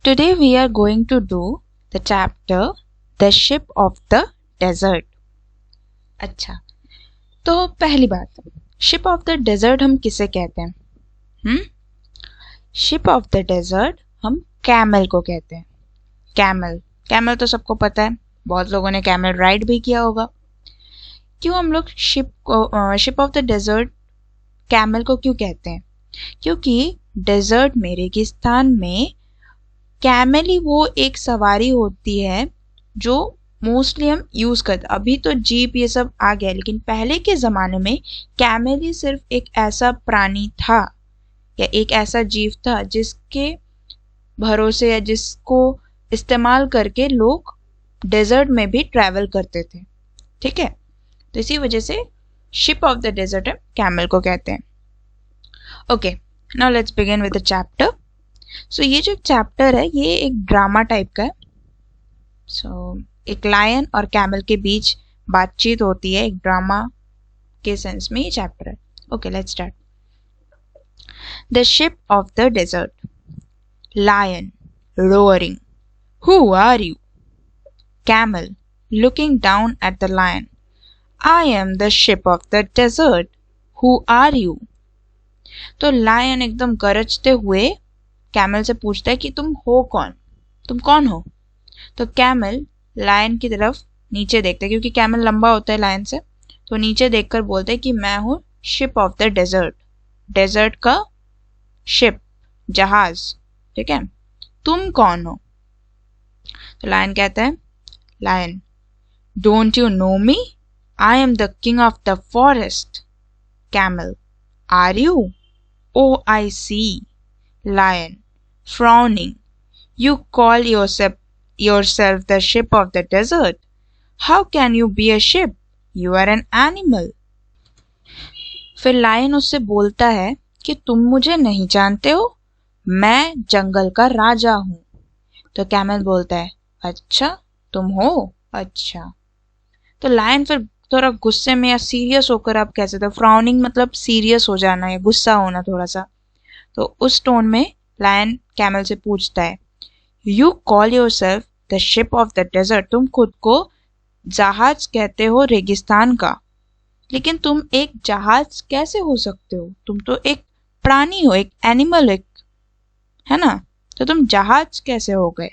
Today we are going to do the chapter The Ship of the Desert. अच्छा, तो पहली बात, ship of the desert हम किसे कहते हैं? शिप ऑफ द डेजर्ट हम कैमल को कहते हैं. कैमल तो सबको पता है, बहुत लोगों ने कैमल राइड भी किया होगा. क्यों हम लोग ship of the desert camel को क्यों कहते हैं? क्योंकि डेजर्ट में, रेगिस्तान में कैमल ही वो एक सवारी होती है जो मोस्टली हम यूज करते. अभी तो जीप ये सब आ गया, लेकिन पहले के जमाने में कैमल ही सिर्फ एक ऐसा प्राणी था या एक ऐसा जीव था जिसके भरोसे या जिसको इस्तेमाल करके लोग डेजर्ट में भी ट्रैवल करते थे. ठीक है, तो इसी वजह से शिप ऑफ द डेजर्ट हम कैमल को कहते हैं. Okay, now let's begin with the chapter. So ये जो चैप्टर है ये एक ड्रामा टाइप का है. सो एक लायन और कैमल के बीच बातचीत होती है, एक ड्रामा के सेंस में ये चैप्टर है. Okay, let's start. The ship of the desert. Lion roaring, "Who are you?" Camel looking down at the lion. "I am the ship of the desert. Who are you?" तो lion एकदम गरजते हुए camel से पूछता है कि तुम हो कौन, तुम कौन हो? तो कैमल लायन की तरफ नीचे देखता है, क्योंकि कैमल लंबा होता है लायन से, तो नीचे देखकर बोलता है कि मैं हूँ ship of the desert. Desert का शिप, जहाज. ठीक है, तुम कौन हो? तो लायन कहता है, lion, "Don't you know me? I am the king of the forest." Camel, "Are you? Oh, I see." Lion, frowning, "You call yourself the ship of the desert. How can you be a ship? You are an animal." फिर lion उससे बोलता है कि तुम मुझे नहीं जानते हो, मैं जंगल का राजा हूं. तो कैमल बोलता है, अच्छा तुम हो, अच्छा. तो लायन फिर थोड़ा गुस्से में या सीरियस होकर, आप कह सकते हो, फ्राउनिंग मतलब सीरियस हो जाना या गुस्सा होना थोड़ा सा, तो उस टोन में लायन कैमल से पूछता है, "You call yourself the ship of the desert." तुम खुद को जहाज कहते हो रेगिस्तान का, लेकिन तुम एक जहाज कैसे हो सकते हो? तुम तो एक प्राणी हो, एक एनिमल, एक, है ना? तो तुम जहाज कैसे हो गए?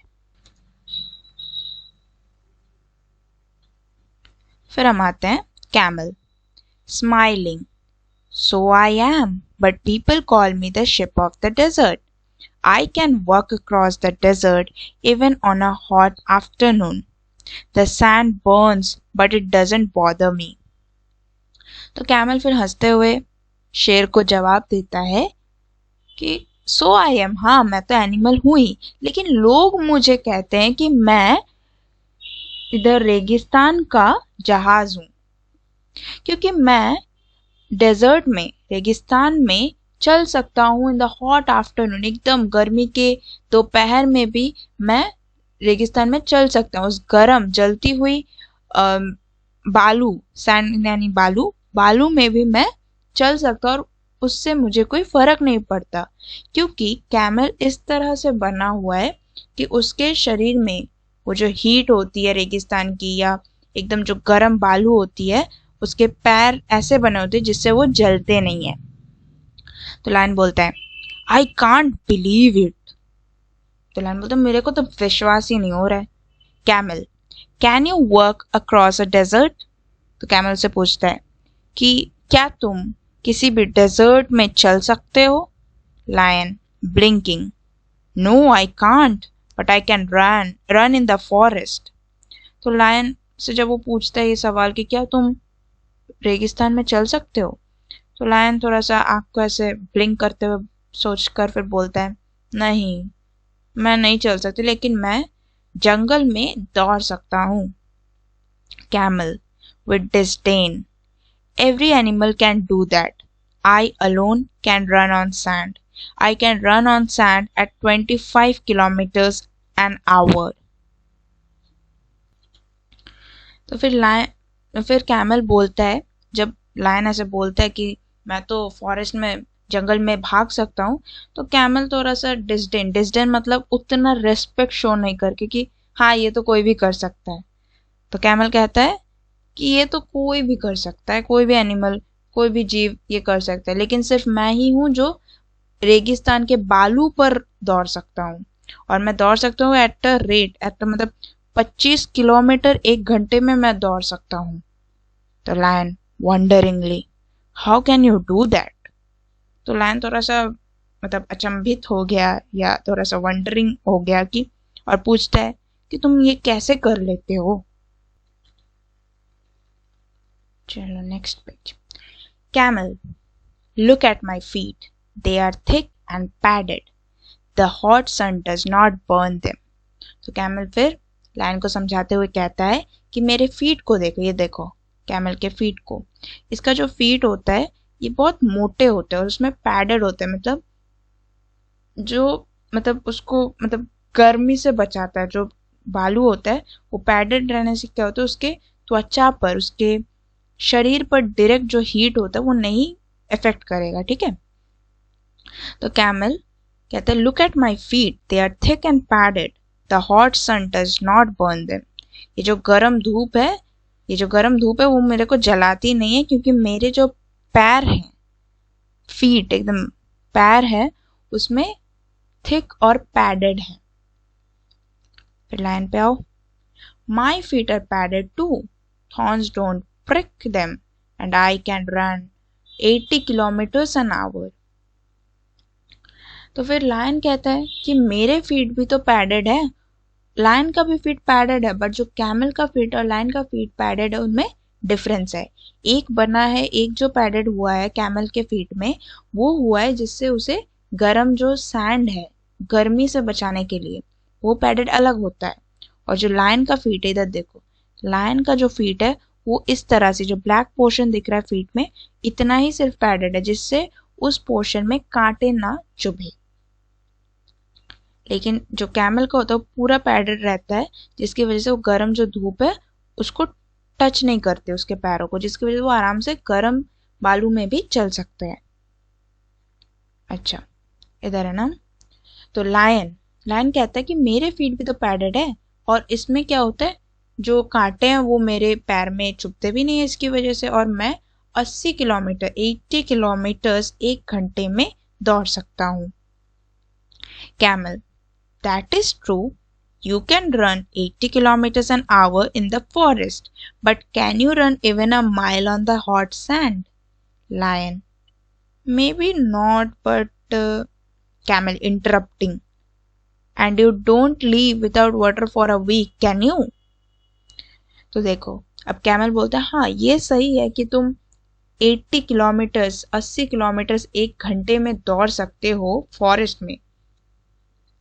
फिर हम आते हैं camel. Smiling, "So I am, but people call me the ship of the desert. I can walk across the desert even on a hot afternoon. The sand burns, but it doesn't bother me." तो camel फिर हंसते हुए शेर को जवाब देता है कि सो आई एम, हाँ मैं तो एनिमल हूं ही, लेकिन लोग मुझे कहते हैं कि मैं इधर रेगिस्तान का जहाज हूं, क्योंकि मैं डेजर्ट में, रेगिस्तान में चल सकता हूँ. इन द हॉट आफ्टरनून, एकदम गर्मी के दोपहर में भी मैं रेगिस्तान में चल सकता हूँ. उस गर्म जलती हुई बालू, सैंड यानी बालू में भी मैं चल सकता हूँ, और उससे मुझे कोई फर्क नहीं पड़ता, क्योंकि कैमल इस तरह से बना हुआ है कि उसके शरीर में वो जो हीट होती है रेगिस्तान की, या एकदम जो गर्म बालू होती है, उसके पैर ऐसे बने होते हैं जिससे वो जलते नहीं है. तो लायन बोलता है, "I can't believe it." तो लायन बोलता है, मेरे को तो विश्वास ही नहीं हो रहा है. Camel, "Can you walk across a desert?" तो कैमल से पूछता है कि क्या तुम किसी भी डेजर्ट में चल सकते हो? Lion, blinking, "No, I can't, but I can run in the forest." तो लायन से जब वो पूछता है ये सवाल कि क्या तुम रेगिस्तान में चल सकते हो, तो लायन थोड़ा सा आंख को ऐसे ब्लिंक करते हुए सोचकर फिर बोलता है, नहीं मैं नहीं चल सकती, लेकिन मैं जंगल में दौड़ सकता हूँ. Camel, with disdain, "Every animal can do that. I alone can run on sand. I can run on sand at 25 kilometers an hour." तो फिर कैमल बोलता है, जब लायन ऐसे बोलता है कि मैं तो फॉरेस्ट में जंगल में भाग सकता हूँ, तो कैमल थोड़ा सा डिस्डेन मतलब उतना रेस्पेक्ट शो नहीं करके कि हाँ ये तो कोई भी कर सकता है। तो कैमल कहता है कि ये तो कोई भी कर सकता है, कोई भी एनिमल, कोई भी जीव ये कर सकता है, लेकिन सिर्फ मैं ही हूँ जो रेगिस्तान के बालू पर दौड़ सकता हूँ। और मैं दौड़ सकता हूँ एट अ रेट, एट मतलब 25 किलोमीटर 1 घंटे में मैं दौड़ सकता हूँ। तो lion wonderingly, how can you do that? तो लायन थोड़ा सा मतलब अचंभित हो गया या थोड़ा सा वंडरिंग हो गया कि, और पूछता है कि तुम ये कैसे कर लेते हो? चलो next page. Camel, look at my feet. They are thick and padded. The hot sun does not burn them. तो कैमल फिर लायन को समझाते हुए कहता है कि मेरे फीट को देखो, ये देखो कैमल के फीट को। इसका जो फीट होता है ये बहुत मोटे होते हैं और उसमें पैडेड होते हैं, मतलब जो मतलब उसको मतलब गर्मी से बचाता है। जो बालू होता है वो पैडेड रहने से क्या होता है, उसके त्वचा पर, उसके शरीर पर डायरेक्ट जो हीट होता है वो नहीं इफेक्ट करेगा, ठीक है। तो कैमल कहते हैं look at my feet, they are thick and padded, the hot sun does not burn them. ये जो गर्म धूप है, ये जो गर्म धूप है वो मेरे को जलाती नहीं है, क्योंकि मेरे जो पैर हैं, फीट एकदम पैर है, उसमें थिक और पैडेड है। फिर लाइन पे आओ। My feet are padded too, thorns don't prick them, and I can run 80 kilometers an hour. तो फिर लायन कहता है कि मेरे फीट भी तो पैडेड है, लायन का भी फीट पैडेड है, बट जो कैमल का फीट और लायन का फीट पैडेड है उनमें डिफरेंस है। एक बना है, एक जो पैडेड हुआ है कैमल के फीट में वो हुआ है जिससे उसे गर्म जो सैंड है गर्मी से बचाने के लिए, वो पैडेड अलग होता है। और जो लायन का फीट है, इधर देखो, लायन का जो फीट है वो इस तरह से, जो ब्लैक पोर्शन दिख रहा है फीट में, इतना ही सिर्फ पैडेड है जिससे उस पोर्शन में कांटे ना चुभे। लेकिन जो कैमल का होता है वो पूरा पैडेड रहता है, जिसकी वजह से वो गर्म जो धूप है उसको टच नहीं करते उसके पैरों को, जिसकी वजह से वो आराम से गर्म बालू में भी चल सकते हैं। अच्छा इधर है ना। तो लायन कहता है कि मेरे फीट भी तो पैडेड है और इसमें क्या होता है, जो कांटे हैं वो मेरे पैर में चुभते भी नहीं है इसकी वजह से, और मैं 80 किलोमीटर 80 किलोमीटर्स 1 घंटे में दौड़ सकता हूँ। Camel, that is true, you can run 80 kilometers an hour in the forest, but can you run even a mile on the hot sand? Lion, maybe not, but Camel interrupting, and you don't leave without water for a week, can you? तो देखो अब camel बोलता है हाँ ये सही है कि तुम 80 किलोमीटर्स 1 घंटे में दौड़ सकते हो फॉरेस्ट में,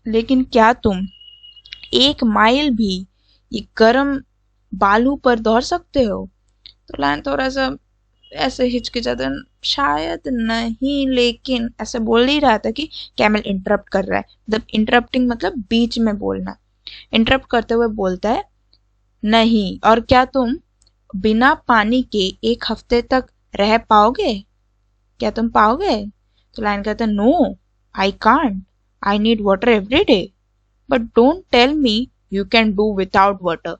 लेकिन क्या तुम 1 माइल भी ये गर्म बालू पर दौड़ सकते हो? तो लायन थोड़ा सा ऐसे हिचकिचाता, शायद नहीं, लेकिन ऐसे बोल ही रहा था कि कैमल इंटरप्ट कर रहा है, मतलब इंटरप्टिंग मतलब बीच में बोलना। इंटरप्ट करते हुए बोलता है नहीं, और क्या तुम बिना पानी के 1 हफ्ते तक रह पाओगे? क्या तुम पाओगे? तो लायन कहता है no, I can't, I need water every day, but don't tell me you can do without water.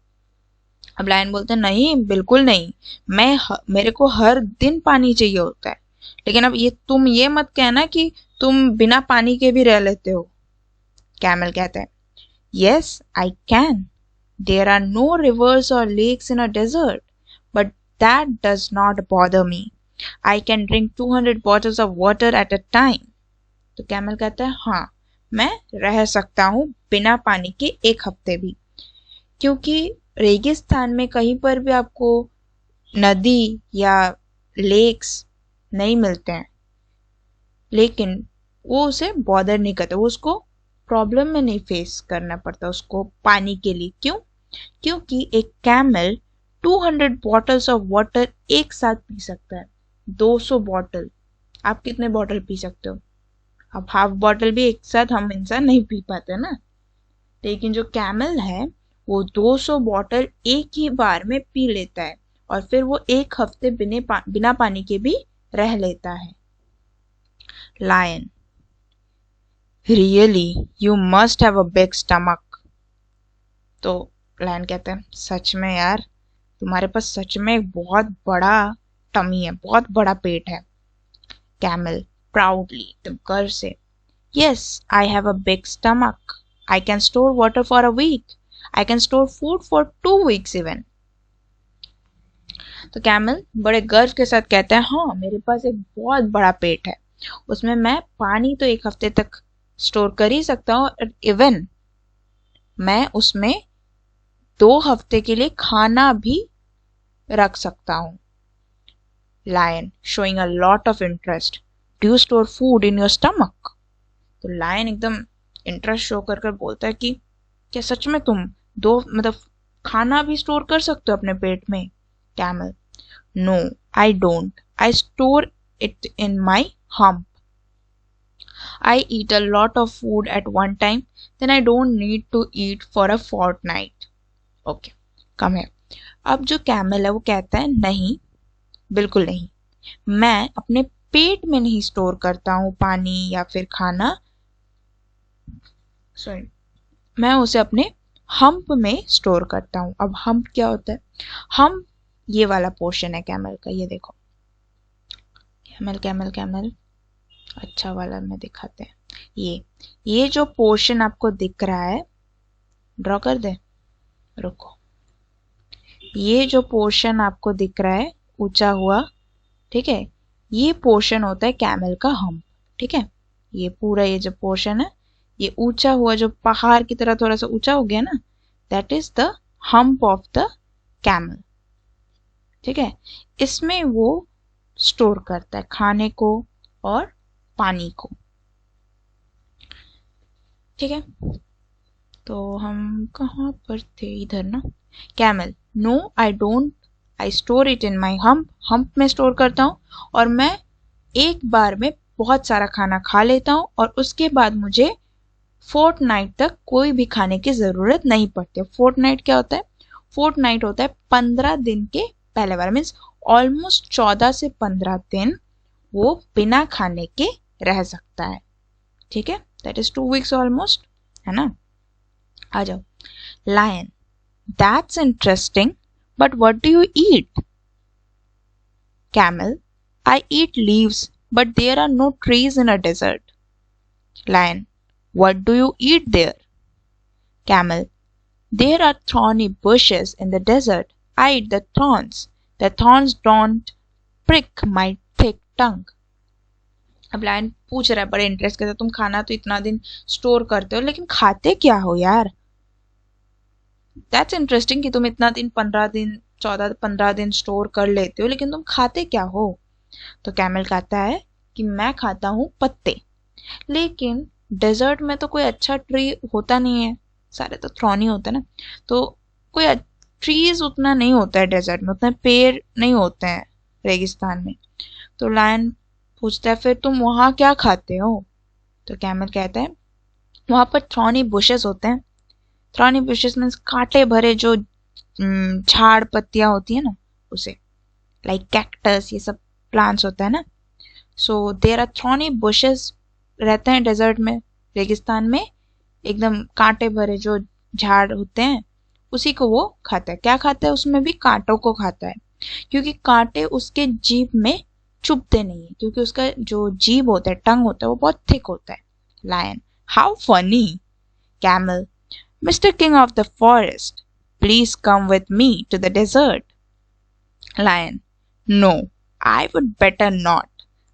अब लायन बोलते हैं नहीं, बिल्कुल नहीं, मेरे को हर दिन पानी चाहिए होता है, लेकिन अब ये तुम ये मत कहना कि तुम बिना पानी के भी रह लेते हो। कैमल कहता है yes I can, there are no rivers और lakes in a desert, but that does not bother me, I can drink 200 bottles of water at a time. तो कैमल कहता है हाँ मैं रह सकता हूँ बिना पानी के 1 हफ्ते भी, क्योंकि रेगिस्तान में कहीं पर भी आपको नदी या लेक्स नहीं मिलते हैं, लेकिन वो उसे बॉदर नहीं करता, वो उसको प्रॉब्लम में नहीं फेस करना पड़ता उसको पानी के लिए। क्यों? क्योंकि एक कैमल 200 बॉटल्स ऑफ वाटर एक साथ पी सकता है। 200 बॉटल, आप कितने बॉटल पी सकते हो? अब हाफ बॉटल भी एक साथ हम इंसान नहीं पी पाते ना, लेकिन जो कैमल है वो 200 बॉटल एक ही बार में पी लेता है, और फिर वो 1 हफ्ते बिना पानी के भी रह लेता है। Lion, really you must have a big stomach. तो लायन कहता है सच में यार, तुम्हारे पास सच में एक बहुत बड़ा टमी है, बहुत बड़ा पेट है। कैमल प्राउडली, एकदम गर्व से, yes I have a big stomach, I can store water for a week, I can store food for 2 weeks even. तो कैमल बड़े गर्व के साथ कहता है हाँ मेरे पास एक बहुत बड़ा पेट है, उसमें मैं पानी तो 1 हफ्ते तक स्टोर कर ही सकता हूँ, और इवन मैं उसमें 2 हफ्ते के लिए खाना भी रख सकता हूँ। Lion showing a lot of interest, do you store food in your stomach? तो लायन एकदम इंटरेस्ट शो कर कर बोलता है कि क्या सच में तुम मतलब खाना भी स्टोर कर सकते हो अपने पेट में? Camel, no I don't, I store it in my hump. I eat a lot of food at one time, then I don't need to eat for a fortnight. Okay, come here. अब जो camel है वो कहता है नहीं, बिल्कुल नहीं, मैं अपने पेट में नहीं स्टोर करता हूँ पानी या फिर खाना, सॉरी, मैं उसे अपने हम्प में स्टोर करता हूँ। अब हम्प क्या होता है? हम्प ये वाला पोर्शन है कैमल का, ये देखो, कैमल कैमल कैमल, अच्छा वाला में दिखाते हैं। ये जो पोर्शन आपको दिख रहा है, ड्रॉ कर दे, रुको, ये जो पोर्शन आपको दिख रहा है ऊंचा हुआ, ठीक है, ये पोर्शन होता है कैमल का हम्प, ठीक है, ये पूरा ये जो पोर्शन है, ये ऊंचा हुआ जो पहाड़ की तरह थोड़ा सा ऊंचा हो गया ना, that is the hump of the camel, ठीक है। इसमें वो स्टोर करता है खाने को और पानी को, ठीक है। तो हम कहाँ पर थे? इधर ना। Camel, no I don't, I store it in my hump, hump में स्टोर करता हूँ और मैं एक बार में बहुत सारा खाना खा लेता हूँ और उसके बाद मुझे फोर्टनाइट तक कोई भी खाने की जरूरत नहीं पड़ती। फोर्टनाइट क्या होता है? फोर्टनाइट होता है 15 दिन के पहले वाला, मीन्स ऑलमोस्ट 14 से 15 दिन वो बिना खाने के रह सकता है, ठीक है, दैट इज 2 weeks ऑलमोस्ट, है ना। आ जाओ। Lion, that's interesting, but what do you eat? Camel, I eat leaves, but there are no trees in a desert. Lion, what do you eat there? Camel, there are thorny bushes in the desert. I eat the thorns. The thorns don't prick my thick tongue. अब lion पूछ रहा है बड़े interest के साथ, तुम खाना तो इतना दिन स्टोर करते हो लेकिन खाते क्या हो यार? दैट्स इंटरेस्टिंग कि तुम इतना दिन 15 दिन 14-15 दिन स्टोर कर लेते हो, लेकिन तुम खाते क्या हो? तो कैमल कहता है कि मैं खाता हूँ पत्ते, लेकिन डेजर्ट में तो कोई अच्छा ट्री होता नहीं है, सारे तो थ्रॉनी होते हैं ना, तो कोई ट्रीज उतना नहीं होता है डेजर्ट में, उतना पेड़ नहीं होते हैं रेगिस्तान में। तो लायन पूछता है फिर तुम वहां क्या खाते हो? तो कैमल कहता है वहां पर थ्रॉनी बुशेस होते हैं। थ्रॉनी बुशेस मीन्स कांटे भरे जो झाड़ पत्तियां होती है ना, उसे, लाइक कैक्टस, ये सब प्लांट्स होता है ना। सो देयर आर थ्रॉनी बुशेस रहते हैं डेजर्ट में, रेगिस्तान में, एकदम कांटे भरे जो झाड़ होते हैं, उसी को वो खाता है। क्या खाता है? उसमें भी कांटों को खाता है, क्योंकि कांटे उसके जीभ में चुभते नहीं है, क्योंकि उसका जो जीभ होता है, टंग होता है, वो बहुत थिक होता है। Lion, how funny. Camel, mister king of the forest, please come with me to the desert. Lion, no I would better not,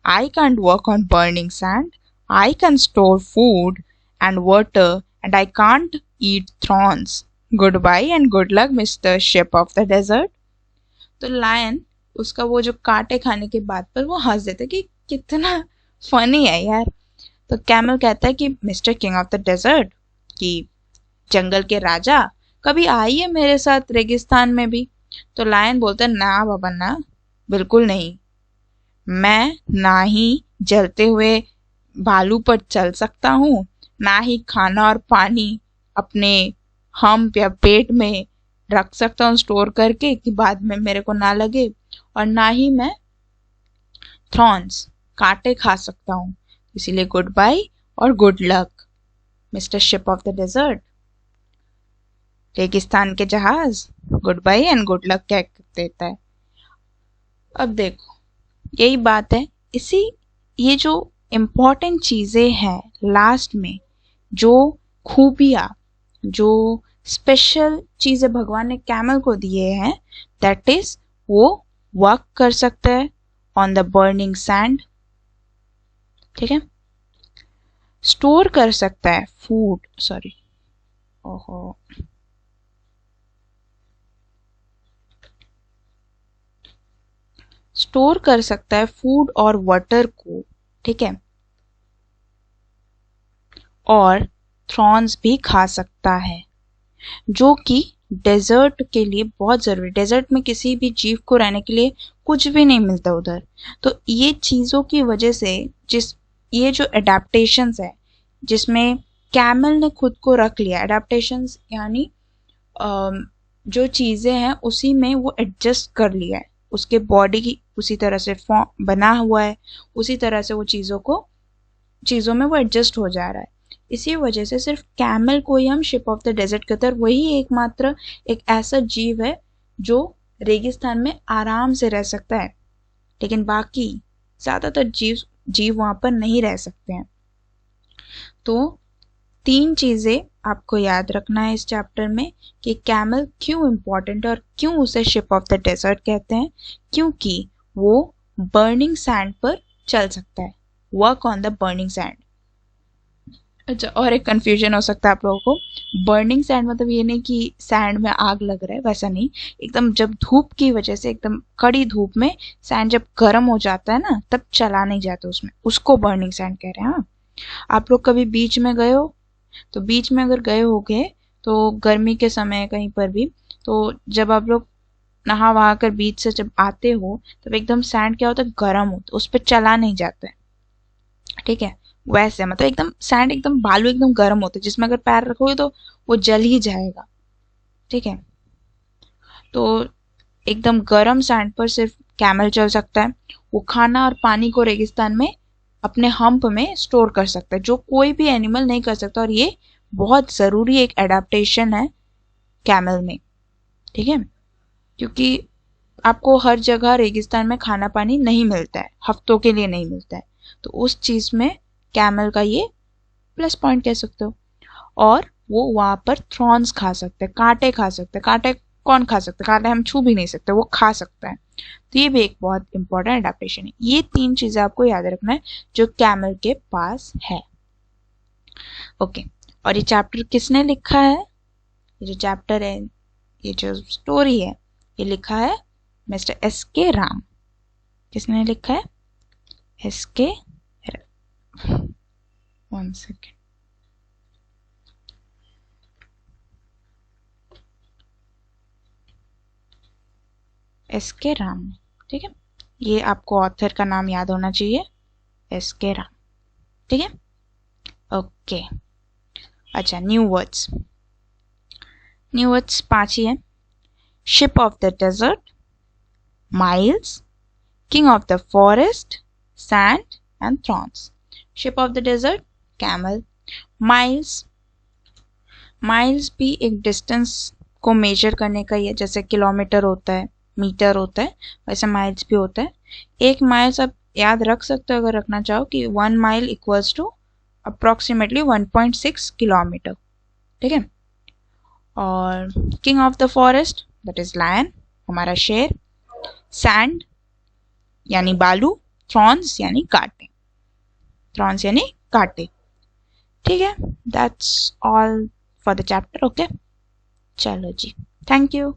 I can't work on burning sand, I can store food and water and I can't eat thorns. Goodbye and good luck, Mr. Ship of the Desert. तो lion उसका वो जो कांटे खाने के बाद पर वो हंस देता है कि कितना फनी है यार। तो कैमल कहता है कि mister king of the desert, कि जंगल के राजा, कभी आइए मेरे साथ रेगिस्तान में भी। तो लायन बोलता है ना बाबा ना, बिल्कुल नहीं, मैं ना ही जलते हुए भालू पर चल सकता हूँ, ना ही खाना और पानी अपने हम्प या पेट में रख सकता हूँ स्टोर करके कि बाद में मेरे को ना लगे, और ना ही मैं थ्रॉन्स कांटे खा सकता हूँ। इसीलिए गुड बाय और good luck mister ship of the desert. रेगिस्तान के जहाज goodbye and good luck कह देता है। अब देखो यही बात है, ये जो इम्पोर्टेंट चीजें हैं लास्ट में, जो खूबियां, जो स्पेशल चीजें भगवान ने कैमल को दिए हैं, दैट इज वो वर्क कर सकता है ऑन द बर्निंग सैंड, ठीक है, स्टोर कर सकता है फूड, सॉरी ओहो स्टोर कर सकता है फूड और वाटर को, ठीक है, और थ्रॉन्स भी खा सकता है, जो कि डेजर्ट के लिए बहुत जरूरी। डेजर्ट में किसी भी जीव को रहने के लिए कुछ भी नहीं मिलता उधर, तो ये चीजों की वजह से ये जो एडेप्टेशंस है जिसमें कैमल ने खुद को रख लिया, एडेप्टेशंस यानी जो चीजें हैं उसी में वो एडजस्ट कर लिया है, उसके बॉडी की उसी तरह से फॉर्म बना हुआ है, उसी तरह से वो चीजों में वो एडजस्ट हो जा रहा है। इसी वजह से सिर्फ कैमल को ही हम शिप ऑफ द डेजर्ट कहते हैं, वही एकमात्र एक ऐसा जीव है जो रेगिस्तान में आराम से रह सकता है, लेकिन बाकी ज्यादातर जीव वहां पर नहीं रह सकते हैं। तो 3 चीजें आपको याद रखना है इस चैप्टर में कि कैमल क्यों इम्पोर्टेंट है और क्यों उसे शिप ऑफ द डेजर्ट कहते हैं, क्योंकि वो बर्निंग सैंड पर चल सकता है, work on the burning sand. अच्छा, और एक कंफ्यूजन हो सकता है आप लोगों को, बर्निंग सैंड मतलब ये नहीं कि सैंड में आग लग रहा है, वैसा नहीं, एकदम जब धूप की वजह से एकदम कड़ी धूप में सैंड जब गर्म हो जाता है ना, तब चला नहीं जाता उसमें, उसको बर्निंग सैंड कह रहे हैं। हाँ, आप लोग कभी बीच में गए हो, तो बीच में अगर गए होगे तो गर्मी के समय कहीं पर भी, तो जब आप लोग नहा वहा कर बीच से जब आते हो तब एकदम सैंड क्या होता है, गर्म होता है, उस पर चला नहीं जाता है, ठीक है, वैसे मतलब एकदम सैंड एकदम बालू एकदम गर्म होता है, जिसमें अगर पैर रखोगे तो वो जल ही जाएगा, ठीक है। तो एकदम गर्म सैंड पर सिर्फ कैमल चल सकता है। वो खाना और पानी को रेगिस्तान में अपने हम्प में स्टोर कर सकता है, जो कोई भी एनिमल नहीं कर सकता, और ये बहुत जरूरी एक एडेप्टेशन है कैमल में, ठीक है, क्योंकि आपको हर जगह रेगिस्तान में खाना पानी नहीं मिलता है, हफ्तों के लिए नहीं मिलता है, तो उस चीज में कैमल का ये प्लस पॉइंट कह सकते हो। और वो वहां पर थ्रॉन्स खा सकते हैं, कांटे खा सकते हैं, कांटे कौन खा सकता है, कांटे हम छू भी नहीं सकते, वो खा सकता है, तो ये भी एक बहुत इंपॉर्टेंट एडेप्टेशन है। ये 3 चीजें आपको याद रखना है जो कैमल के पास है, ओके। और ये चैप्टर किसने लिखा है, ये जो चैप्टर है, ये जो स्टोरी है, ये लिखा है मिस्टर एस.के. राम। किसने लिखा है, SK. One second, SK. Ram, ठीक है, ये आपको ऑथर का नाम याद होना चाहिए, एस.के. राम, ठीक है, ओके। अच्छा, न्यू वर्ड्स 5 ही है। Ship of the desert, miles, king of the forest, sand and thorns. Ship of the desert camel, miles भी एक डिस्टेंस को मेजर करने का ही है, जैसे किलोमीटर होता है, मीटर होता है, वैसे माइल्स भी होता है। 1 माइल्स आप याद रख सकते हो अगर रखना चाहो कि 1 mile equals to approximately 1.6 kilometre, ठीक है। और king of the forest that is lion, हमारा शेर, सैंड यानी बालू, थ्रॉन्स यानी कांटे, ठीक है। That's all for the chapter, okay. चलो जी, थैंक यू।